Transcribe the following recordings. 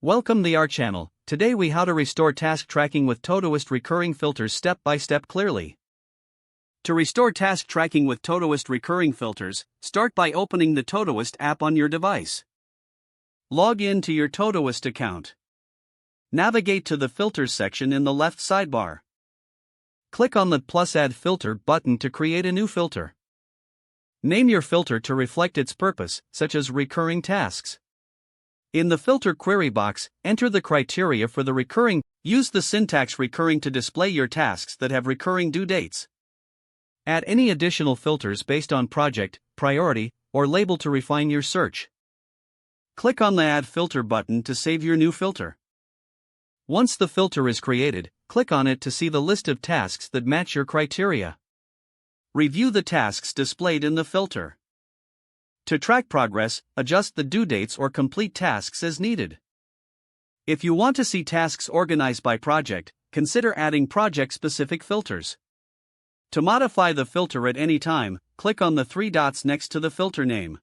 Welcome to our channel. Today we how to restore task tracking with Todoist recurring filters step by step clearly. To restore task tracking with Todoist recurring filters, start by opening the Todoist app on your device. Log in to your Todoist account. Navigate to the Filters section in the left sidebar. Click on the plus Add Filter button to create a new filter. Name your filter to reflect its purpose, such as recurring tasks. In the filter query box, enter the criteria for the recurring. Use the syntax recurring to display your tasks that have recurring due dates. Add any additional filters based on project, priority, or label to refine your search. Click on the Add Filter button to save your new filter. Once the filter is created, click on it to see the list of tasks that match your criteria. Review the tasks displayed in the filter. To track progress, adjust the due dates or complete tasks as needed. If you want to see tasks organized by project, consider adding project-specific filters. To modify the filter at any time, click on the three dots next to the filter name.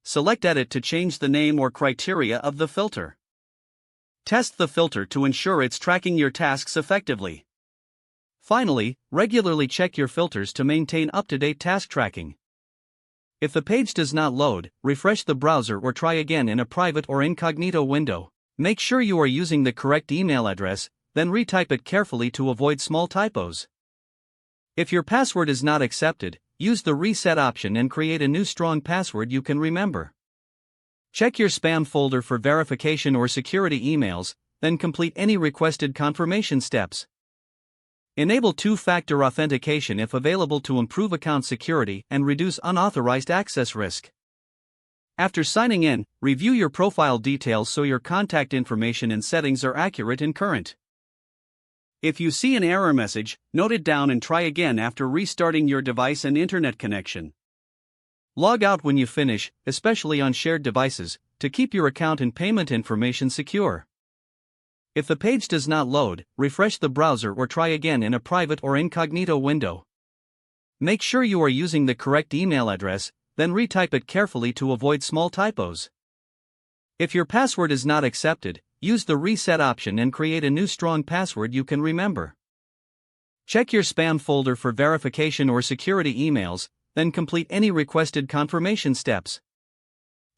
Select Edit to change the name or criteria of the filter. Test the filter to ensure it's tracking your tasks effectively. Finally, regularly check your filters to maintain up-to-date task tracking. If the page does not load, refresh the browser or try again in a private or incognito window. Make sure you are using the correct email address, then retype it carefully to avoid small typos. If your password is not accepted, use the reset option and create a new strong password you can remember. Check your spam folder for verification or security emails, then complete any requested confirmation steps. Enable two-factor authentication if available to improve account security and reduce unauthorized access risk. After signing in, review your profile details so your contact information and settings are accurate and current. If you see an error message, note it down and try again after restarting your device and internet connection. Log out when you finish, especially on shared devices, to keep your account and payment information secure. If the page does not load, refresh the browser or try again in a private or incognito window. Make sure you are using the correct email address, then retype it carefully to avoid small typos. If your password is not accepted, use the reset option and create a new strong password you can remember. Check your spam folder for verification or security emails, then complete any requested confirmation steps.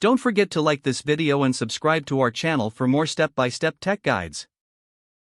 Don't forget to like this video and subscribe to our channel for more step-by-step tech guides.